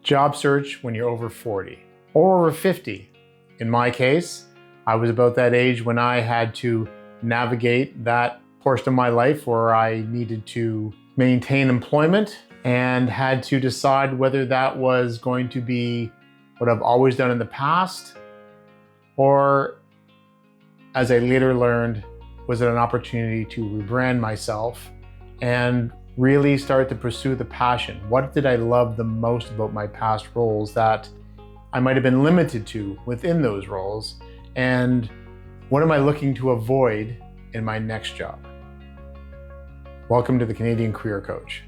Job search when you're over 40 or over 50. In my case, I was about that age when I had to navigate that portion of my life where I needed to maintain employment and had to decide whether that was going to be what I've always done in the past, or, as I later learned, was it an opportunity to rebrand myself and really start to pursue the passion. What did I love the most about my past roles that I might have been limited to within those roles? And what am I looking to avoid in my next job? Welcome to the Canadian Career Coach.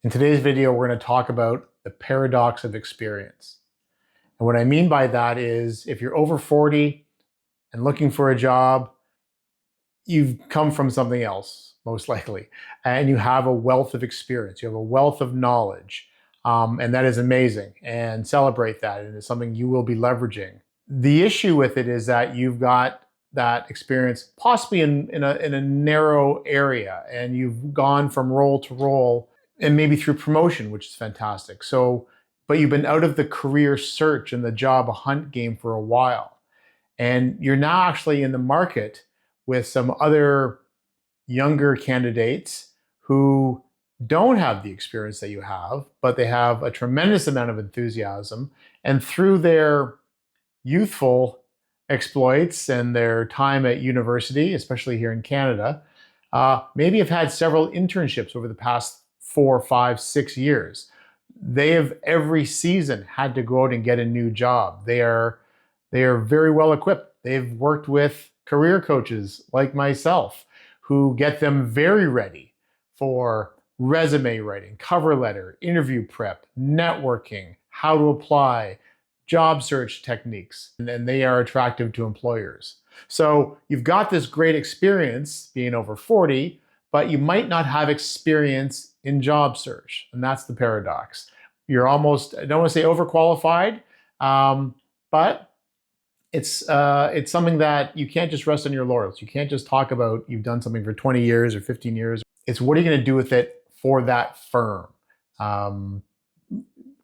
In today's video, we're going to talk about the paradox of experience. And what I mean by that is if you're over 40 and looking for a job, you've come from something else, most likely, and you have a wealth of experience, you have a wealth of knowledge, and that is amazing, and celebrate that, and it's something you will be leveraging. The issue with it is that you've got that experience possibly in a narrow area, and you've gone from role to role, and maybe through promotion, which is fantastic. But you've been out of the career search and the job hunt game for a while, and you're now actually in the market with some other younger candidates who don't have the experience that you have, but they have a tremendous amount of enthusiasm. And through their youthful exploits and their time at university, especially here in Canada, maybe have had several internships over the past 4, 5, 6 years. They have every season had to go out and get a new job. They are very well equipped. They've worked with career coaches like myself who get them very ready for resume writing, cover letter, interview prep, networking, how to apply, job search techniques, and they are attractive to employers. So you've got this great experience being over 40, but you might not have experience in job search, and that's the paradox. You're almost, I don't want to say overqualified, but it's something that you can't just rest on your laurels. You can't just talk about you've done something for 20 years or 15 years. It's what are you going to do with it for that firm?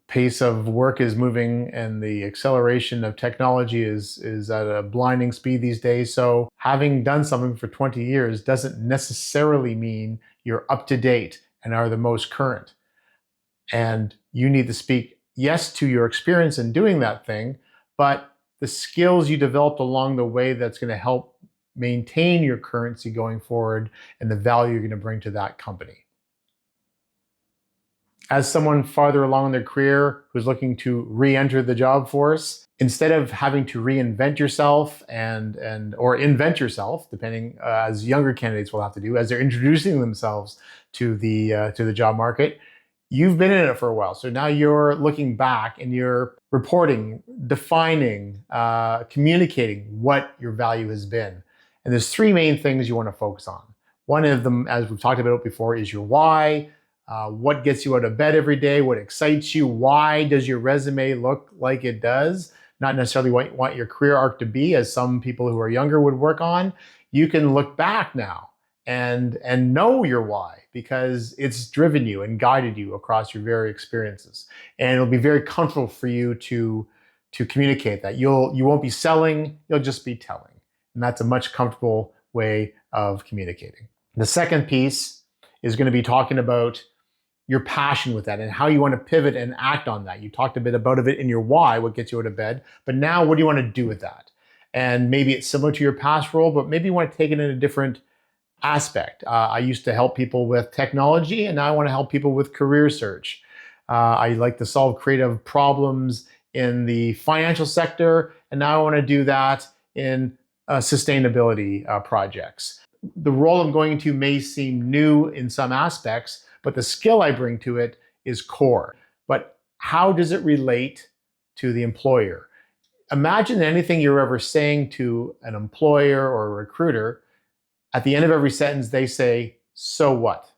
Pace of work is moving and the acceleration of technology is at a blinding speed these days. So having done something for 20 years doesn't necessarily mean you're up to date and are the most current. And you need to speak, yes, to your experience in doing that thing, but the skills you developed along the way that's going to help maintain your currency going forward and the value you're going to bring to that company. As someone farther along in their career who's looking to re-enter the job force, instead of having to reinvent yourself or invent yourself, depending as younger candidates will have to do as they're introducing themselves to the job market, you've been in it for a while. So now you're looking back and you're reporting, defining, communicating what your value has been. And there's 3 main things you want to focus on. One of them, as we've talked about before, is your why. What gets you out of bed every day? What excites you? Why does your resume look like it does? Not necessarily what you want your career arc to be, as some people who are younger would work on. You can look back now and know your why, because it's driven you and guided you across your very experiences. And it'll be very comfortable for you to communicate that. You won't be selling, you'll just be telling. And that's a much comfortable way of communicating. The second piece is going to be talking about your passion with that and how you want to pivot and act on that. You talked a bit about it in your why, what gets you out of bed, but now what do you want to do with that? And maybe it's similar to your past role, but maybe you want to take it in a different aspect. I used to help people with technology, and now I want to help people with career search. I like to solve creative problems in the financial sector, and now I want to do that in sustainability projects. The role I'm going to may seem new in some aspects, but the skill I bring to it is core. But how does it relate to the employer? Imagine anything you're ever saying to an employer or a recruiter, at the end of every sentence, they say, "So what?"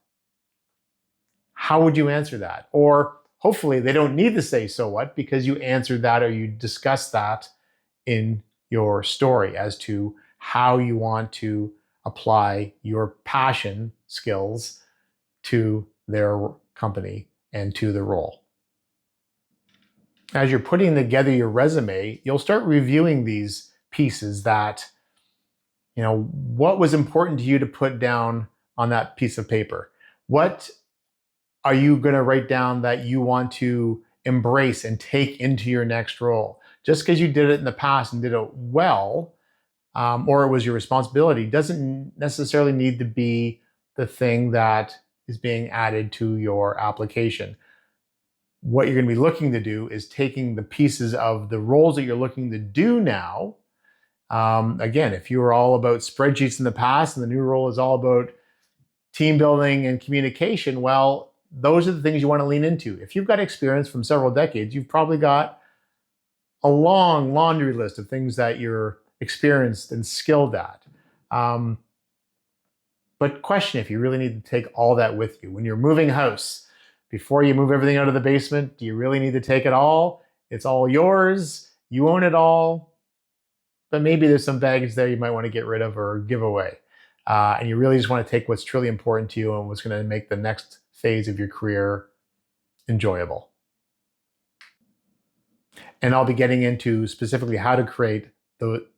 How would you answer that? Or hopefully they don't need to say "so what" because you answered that or you discussed that in your story as to how you want to apply your passion skills to their company and to the role. As you're putting together your resume, you'll start reviewing these pieces that, what was important to you to put down on that piece of paper? What are you going to write down that you want to embrace and take into your next role? Just because you did it in the past and did it well, or it was your responsibility, doesn't necessarily need to be the thing that is being added to your application. What you're going to be looking to do is taking the pieces of the roles that you're looking to do now. Again, if you were all about spreadsheets in the past and the new role is all about team building and communication, well, those are the things you want to lean into. If you've got experience from several decades, you've probably got a long laundry list of things that you're experienced and skilled at. But question if you really need to take all that with you. When you're moving house, before you move everything out of the basement, do you really need to take it all? It's all yours. You own it all. But maybe there's some baggage there you might want to get rid of or give away. And you really just want to take what's truly important to you and what's going to make the next phase of your career enjoyable. And I'll be getting into specifically how to create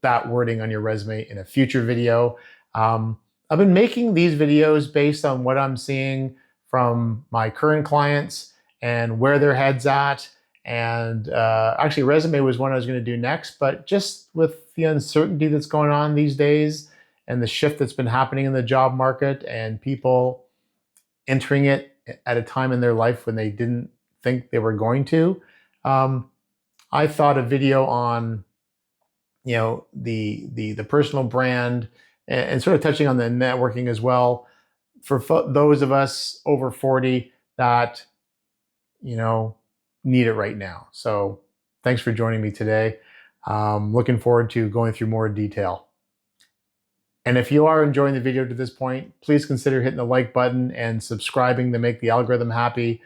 that wording on your resume in a future video. I've been making these videos based on what I'm seeing from my current clients and where their head's at. And actually, resume was one I was going to do next, but just with the uncertainty that's going on these days and the shift that's been happening in the job market and people entering it at a time in their life when they didn't think they were going to, I thought a video on the personal brand and sort of touching on the networking as well for those of us over 40 that need it right now. So thanks for joining me today. Looking forward to going through more detail. And if you are enjoying the video to this point, please consider hitting the like button and subscribing to make the algorithm happy.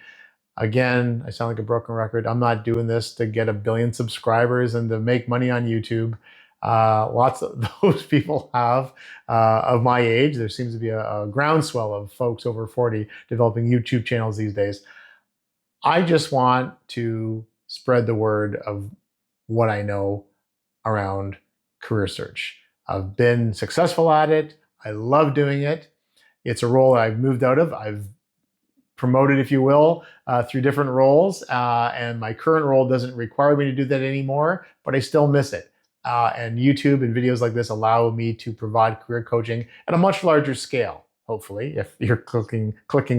Again, I sound like a broken record. I'm not doing this to get 1 billion subscribers and to make money on YouTube. Lots of those people have of my age. There seems to be a groundswell of folks over 40 developing YouTube channels these days. I just want to spread the word of what I know around career search. I've been successful at it. I love doing it. It's a role I've moved out of. I've promoted, if you will, through different roles. And my current role doesn't require me to do that anymore, but I still miss it. And YouTube and videos like this allow me to provide career coaching at a much larger scale. Hopefully, if you're clicking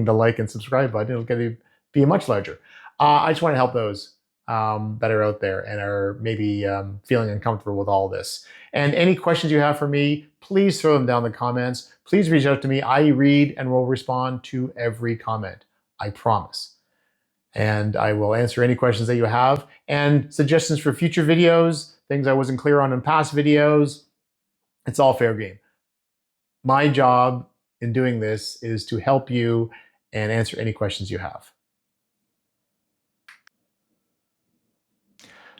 the like and subscribe button, it'll be much larger. I just want to help those that are out there and are maybe feeling uncomfortable with all this. And any questions you have for me, please throw them down in the comments. Please reach out to me. I read and will respond to every comment. I promise. And I will answer any questions that you have and suggestions for future videos, things I wasn't clear on in past videos. It's all fair game. My job in doing this is to help you and answer any questions you have.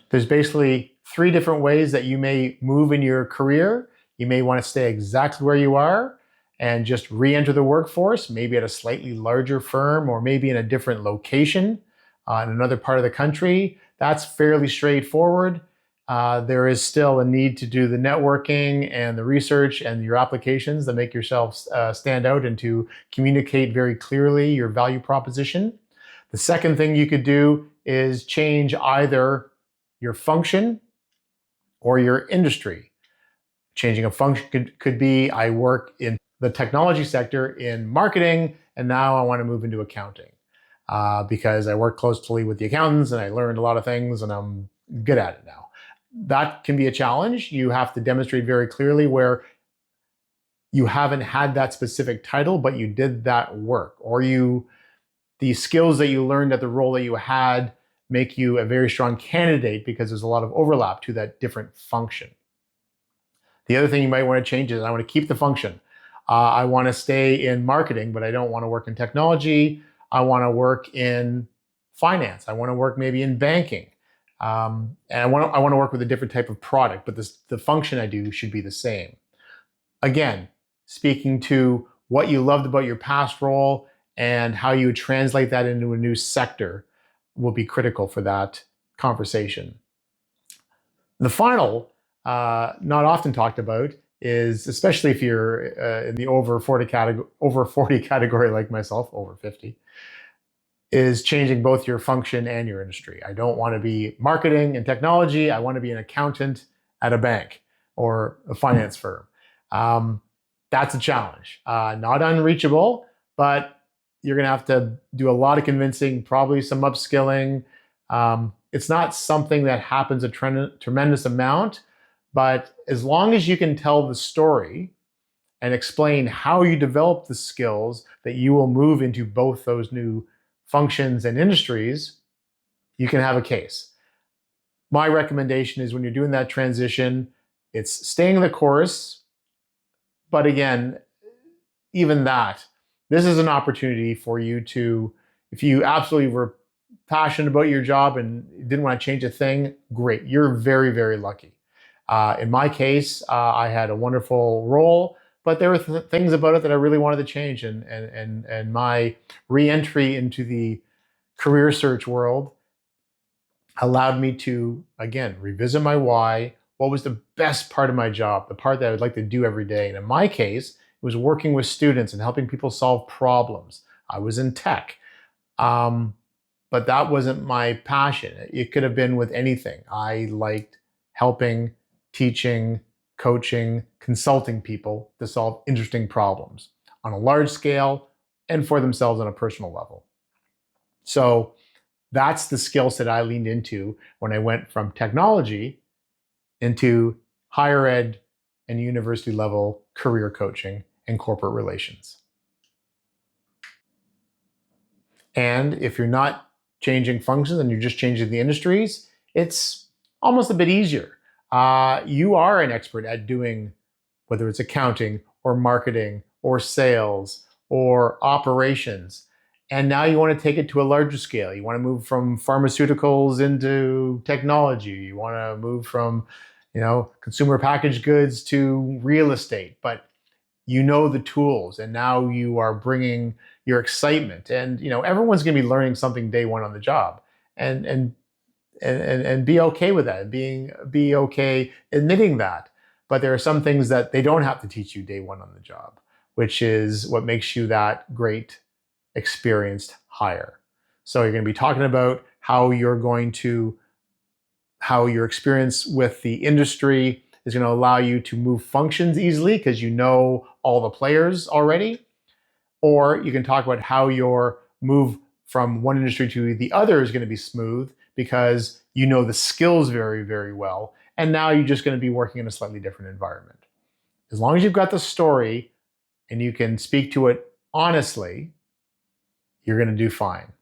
There's basically 3 different ways that you may move in your career. You may want to stay exactly where you are and just re-enter the workforce, maybe at a slightly larger firm or maybe in a different location in another part of the country. That's fairly straightforward. There is still a need to do the networking and the research and your applications that make yourself stand out and to communicate very clearly your value proposition. The second thing you could do is change either your function or your industry. Changing a function could be, I work in the technology sector in marketing, and now I want to move into accounting because I work closely with the accountants and I learned a lot of things and I'm good at it now. That can be a challenge. You have to demonstrate very clearly where you haven't had that specific title, but you did that work, or the skills that you learned at the role that you had make you a very strong candidate because there's a lot of overlap to that different function. The other thing you might want to change is I want to keep the function. I want to stay in marketing, but I don't want to work in technology. I want to work in finance. I want to work maybe in banking. And I want to work with a different type of product, but the function I do should be the same. Again, speaking to what you loved about your past role and how you would translate that into a new sector will be critical for that conversation. The final, not often talked about, is, especially if you're in the over 40 category like myself, over 50, is changing both your function and your industry. I don't want to be marketing and technology. I want to be an accountant at a bank or a finance firm. That's a challenge. Not unreachable, but you're going to have to do a lot of convincing, probably some upskilling. It's not something that happens a tremendous amount, but as long as you can tell the story and explain how you develop the skills that you will move into both those new functions and industries, you can have a case. My recommendation is when you're doing that transition, it's staying the course. But again, even that, this is an opportunity for you to, if you absolutely were passionate about your job and didn't want to change a thing, great. You're very, very lucky. In my case, I had a wonderful role, but there were things about it that I really wanted to change. And my re-entry into the career search world allowed me to, again, revisit my why. What was the best part of my job, the part that I would like to do every day? And in my case, it was working with students and helping people solve problems. I was in tech, but that wasn't my passion. It could have been with anything. I liked helping, teaching, coaching, consulting people to solve interesting problems on a large scale and for themselves on a personal level. So that's the skill set I leaned into when I went from technology into higher ed and university level career coaching and corporate relations. And if you're not changing functions and you're just changing the industries, it's almost a bit easier. You are an expert at doing, whether it's accounting or marketing or sales or operations. And now you want to take it to a larger scale. You want to move from pharmaceuticals into technology. You want to move from, consumer packaged goods to real estate. But you know the tools, and now you are bringing your excitement. And everyone's going to be learning something day one on the job, and be okay with that. Be okay admitting that. But there are some things that they don't have to teach you day one on the job, which is what makes you that great experienced hire. So you're going to be talking about how your experience with the industry is going to allow you to move functions easily because you know all the players already. Or you can talk about how your move from one industry to the other is going to be smooth because you know the skills very, very well. And now you're just going to be working in a slightly different environment. As long as you've got the story and you can speak to it honestly, you're going to do fine.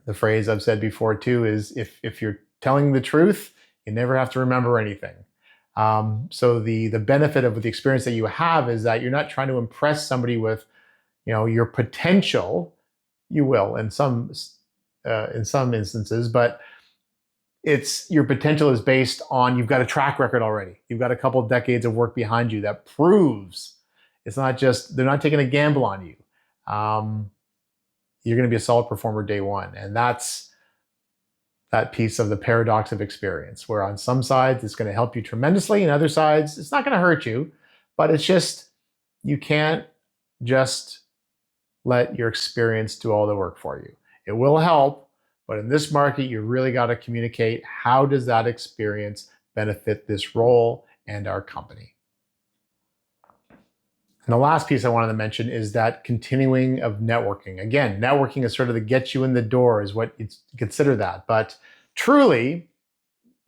The phrase I've said before too is if you're telling the truth, you never have to remember anything. So the benefit of the experience that you have is that you're not trying to impress somebody with, your potential. You will in some instances, but your potential is based on you've got a track record already. You've got a couple of decades of work behind you that proves it's not just they're not taking a gamble on you. You're going to be a solid performer day one, and that's that piece of the paradox of experience, where on some sides it's going to help you tremendously, and other sides it's not going to hurt you, but it's just you can't just let your experience do all the work for you. It will help, but in this market, you really got to communicate how does that experience benefit this role and our company. And the last piece I wanted to mention is that continuing of networking. Again, networking is sort of the get you in the door is what it's consider that. But truly,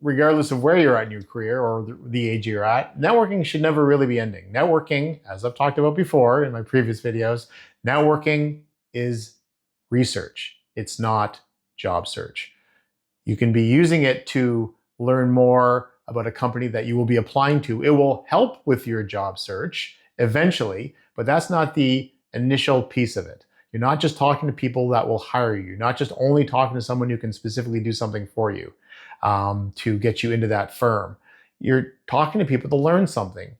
regardless of where you're at in your career or the age you're at, networking should never really be ending. Networking, as I've talked about before in my previous videos, networking is research. It's not job search. You can be using it to learn more about a company that you will be applying to. It will help with your job search eventually, but that's not the initial piece of it. You're not just talking to people that will hire you. You're not just only talking to someone who can specifically do something for you to get you into that firm. You're talking to people to learn something.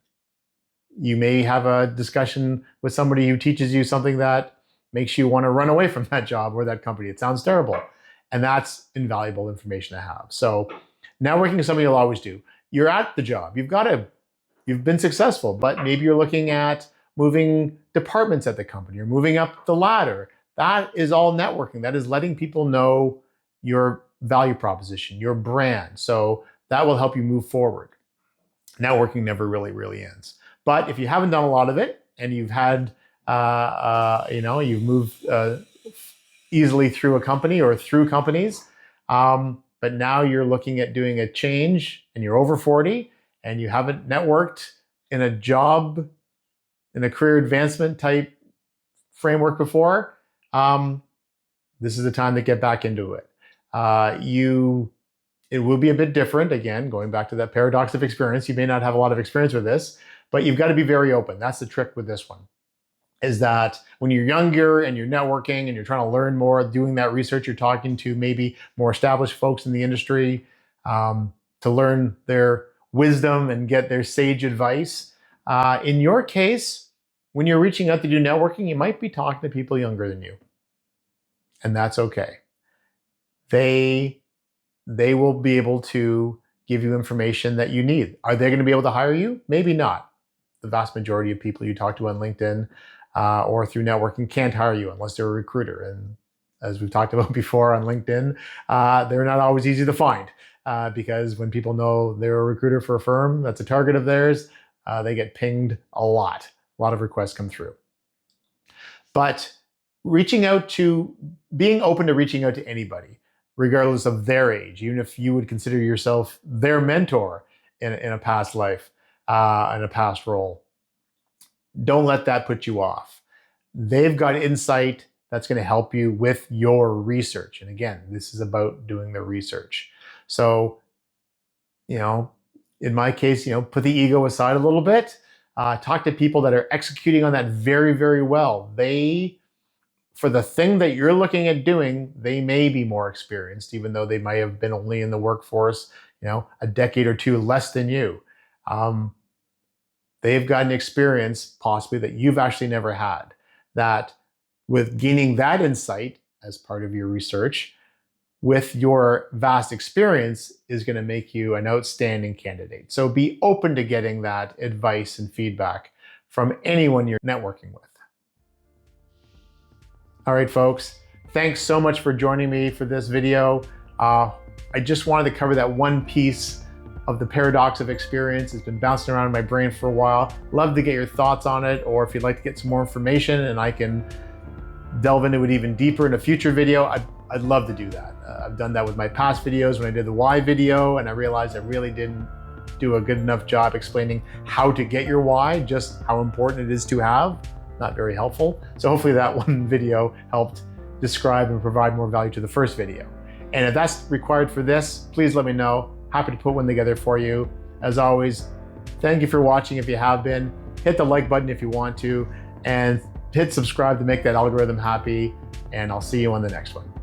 You may have a discussion with somebody who teaches you something that makes you want to run away from that job or that company. It sounds terrible. And that's invaluable information to have. So networking is something you'll always do. You're at the job. You've been successful, but maybe you're looking at moving departments at the company or moving up the ladder. That is all networking. That is letting people know your value proposition, your brand. So that will help you move forward. Networking never really ends. But if you haven't done a lot of it and you've had, you've moved easily through a company or through companies, but now you're looking at doing a change and you're over 40 and you haven't networked in a job, in a career advancement type framework before, this is the time to get back into it. It will be a bit different. Again, going back to that paradox of experience, you may not have a lot of experience with this, but you've got to be very open. That's the trick with this one, is that when you're younger and you're networking and you're trying to learn more, doing that research, you're talking to maybe more established folks in the industry to learn their wisdom and get their sage advice. In your case, when you're reaching out to do networking, you might be talking to people younger than you. And that's okay. They will be able to give you information that you need. Are they going to be able to hire you? Maybe not. The vast majority of people you talk to on LinkedIn or through networking can't hire you unless they're a recruiter. And as we've talked about before on LinkedIn, they're not always easy to find because when people know they're a recruiter for a firm that's a target of theirs, they get pinged a lot. A lot of requests come through. But being open to reaching out to anybody, regardless of their age, even if you would consider yourself their mentor in a past life, in a past role, don't let that put you off. They've got insight that's going to help you with your research. And again, this is about doing the research. So, in my case, put the ego aside a little bit. Talk to people that are executing on that very well. For the thing that you're looking at doing, they may be more experienced, even though they might have been only in the workforce, a decade or two less than you. They've got an experience possibly that you've actually never had. That with gaining that insight as part of your research, with your vast experience, is going to make you an outstanding candidate. So be open to getting that advice and feedback from anyone you're networking with. All right, folks, thanks so much for joining me for this video. I just wanted to cover that one piece of the paradox of experience. It's been bouncing around in my brain for a while. Love to get your thoughts on it, or if you'd like to get some more information and I can delve into it even deeper in a future video, I'd love to do that. I've done that with my past videos when I did the why video, and I realized I really didn't do a good enough job explaining how to get your why, just how important it is to have. Not very helpful. So hopefully that one video helped describe and provide more value to the first video. And if that's required for this, please let me know. Happy to put one together for you. As always, thank you for watching if you have been. Hit the like button if you want to, and hit subscribe to make that algorithm happy. And I'll see you on the next one.